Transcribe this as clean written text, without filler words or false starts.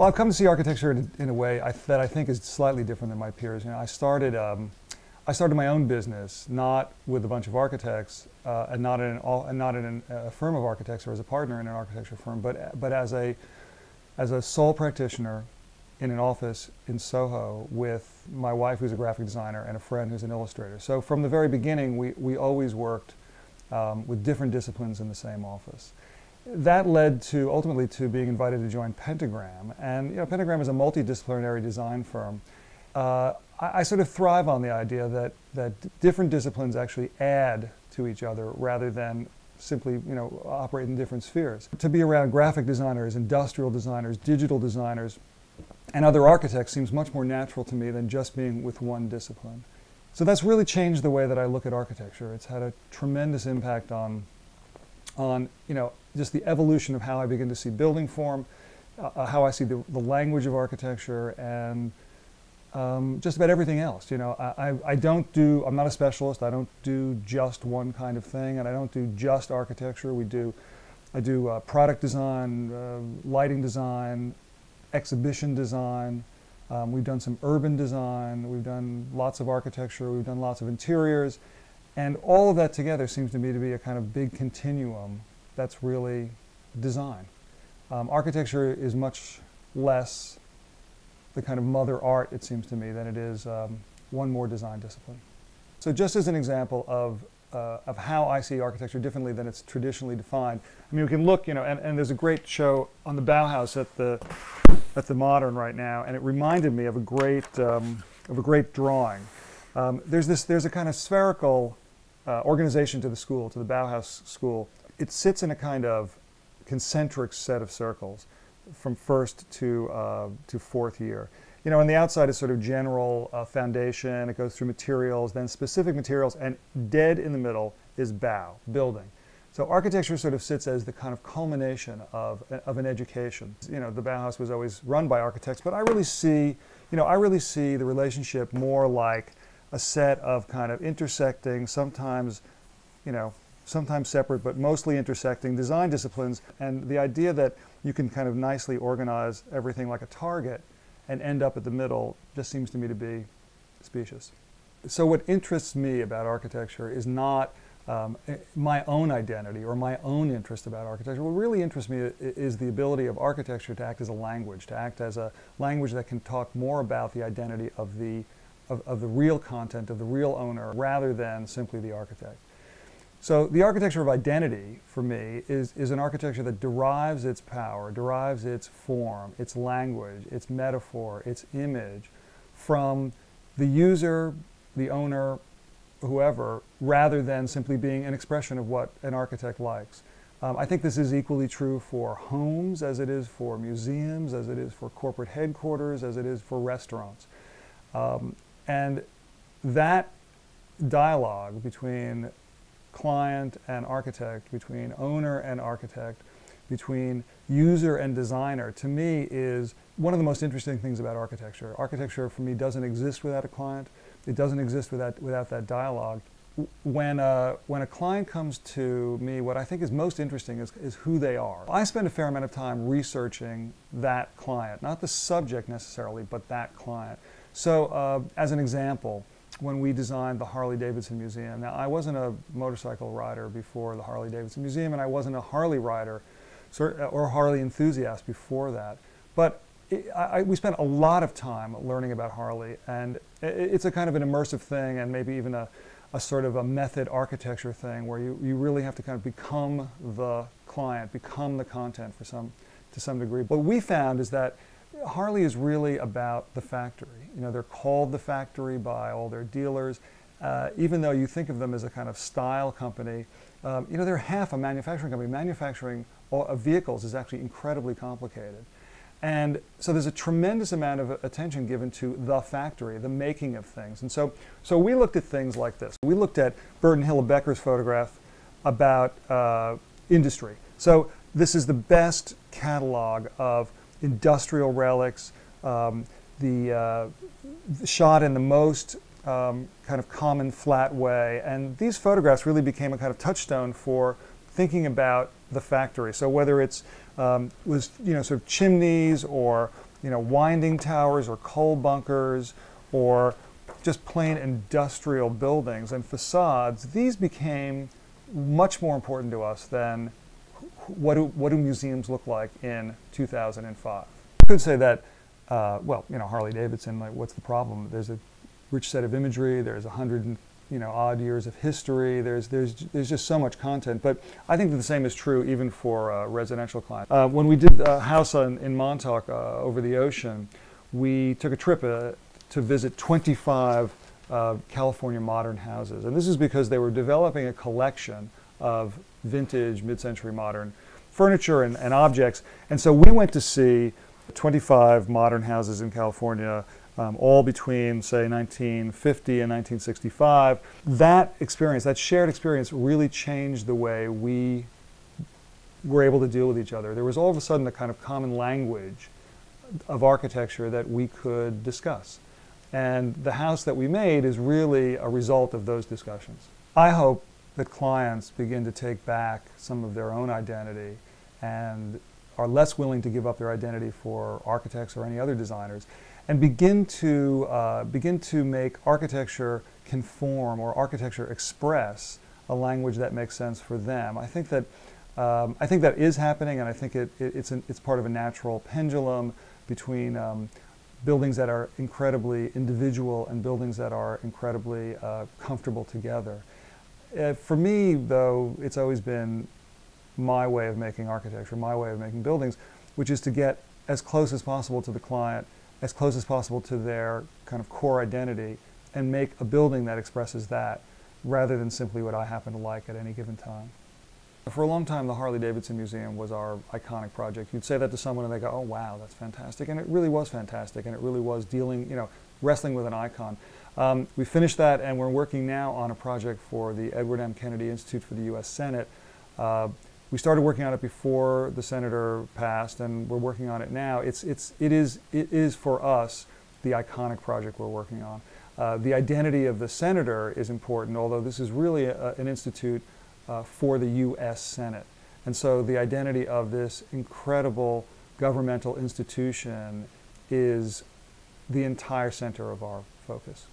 Well, I've come to see architecture in a way that I think is slightly different than my peers. You know, I started my own business not with a bunch of architects and not in a firm of architects or as a partner in an architecture firm, but as a sole practitioner in an office in Soho with my wife, who's a graphic designer, and a friend who's an illustrator. So from the very beginning, we always worked with different disciplines in the same office. That led to ultimately to being invited to join Pentagram, and you know, Pentagram is a multidisciplinary design firm. I sort of thrive on the idea that different disciplines actually add to each other rather than simply, you know, operate in different spheres. To be around graphic designers, industrial designers, digital designers, and other architects seems much more natural to me than just being with one discipline. So that's really changed the way that I look at architecture. It's had a tremendous impact on you know, just the evolution of how I begin to see building form, how I see the language of architecture, and just about everything else. You know, I'm not a specialist. I don't do just one kind of thing, and I don't do just architecture. I do product design, lighting design, exhibition design. We've done some urban design. We've done lots of architecture. We've done lots of interiors. And all of that together seems to me to be a kind of big continuum that's really design. Architecture is much less the kind of mother art, it seems to me, than it is one more design discipline. So just as an example of how I see architecture differently than it's traditionally defined, I mean, we can look, you know, and there's a great show on the Bauhaus at the Modern right now, and it reminded me of a great drawing. There's a kind of spherical organization to the school, to the Bauhaus school. It sits in a kind of concentric set of circles from first to fourth year. You know, on the outside is sort of general foundation. It goes through materials, then specific materials, and dead in the middle is building. So architecture sort of sits as the kind of culmination of an education. You know, the Bauhaus was always run by architects, but I really see the relationship more like a set of kind of intersecting, sometimes separate, but mostly intersecting design disciplines. And the idea that you can kind of nicely organize everything like a target and end up at the middle just seems to me to be specious. So what interests me about architecture is not my own identity or my own interest about architecture. What really interests me is the ability of architecture to act as a language, that can talk more about the identity of the real content, of the real owner, rather than simply the architect. So the architecture of identity, for me, is an architecture that derives its power, derives its form, its language, its metaphor, its image from the user, the owner, whoever, rather than simply being an expression of what an architect likes. I think this is equally true for homes as it is for museums, as it is for corporate headquarters, as it is for restaurants. And that dialogue between client and architect, between owner and architect, between user and designer, to me is one of the most interesting things about architecture. Architecture, for me, doesn't exist without a client. It doesn't exist without that dialogue. When a client comes to me, what I think is most interesting is who they are. I spend a fair amount of time researching that client, not the subject necessarily, but that client. So as an example, when we designed the Harley-Davidson Museum. Now, I wasn't a motorcycle rider before the Harley-Davidson Museum, and I wasn't a Harley rider or Harley enthusiast before that. But we spent a lot of time learning about Harley, and it's a kind of an immersive thing, and maybe even a sort of a method architecture thing where you really have to kind of become the client, become the content to some degree. What we found is that Harley is really about the factory. You know, they're called the factory by all their dealers. Even though you think of them as a kind of style company, you know, they're half a manufacturing company. Manufacturing of vehicles is actually incredibly complicated. And so there's a tremendous amount of attention given to the factory, the making of things. And so we looked at things like this. We looked at Burton Hillebecker's photograph about industry. So this is the best catalog of industrial relics, the shot in the most kind of common flat way. And these photographs really became a kind of touchstone for thinking about the factory. So whether it's was, you know, sort of chimneys or winding towers or coal bunkers or just plain industrial buildings and facades, these became much more important to us than what do museums look like in 2005. I could say that, Harley-Davidson, like, what's the problem? There's a rich set of imagery, there's 100 odd years of history, there's just so much content. But I think that the same is true even for residential clients. When we did a house in Montauk over the ocean, we took a trip to visit 25 California modern houses. And this is because they were developing a collection of vintage, mid-century modern furniture and objects. And so we went to see 25 modern houses in California, all between, say, 1950 and 1965. That experience, that shared experience, really changed the way we were able to deal with each other. There was all of a sudden a kind of common language of architecture that we could discuss. And the house that we made is really a result of those discussions. I hope that clients begin to take back some of their own identity and are less willing to give up their identity for architects or any other designers, and begin to make architecture conform or architecture express a language that makes sense for them. I think that is happening, and I think it's part of a natural pendulum between buildings that are incredibly individual and buildings that are incredibly comfortable together. For me, though, it's always been my way of making architecture, my way of making buildings, which is to get as close as possible to the client, as close as possible to their kind of core identity, and make a building that expresses that, rather than simply what I happen to like at any given time. For a long time, the Harley-Davidson Museum was our iconic project. You'd say that to someone and they go, oh wow, that's fantastic. And it really was fantastic, and it really was wrestling with an icon. We finished that, and we're working now on a project for the Edward M. Kennedy Institute for the U.S. Senate. We started working on it before the senator passed, and we're working on it now. It is for us the iconic project we're working on. The identity of the senator is important, although this is really an institute for the U.S. Senate. And so the identity of this incredible governmental institution is the entire center of our focus.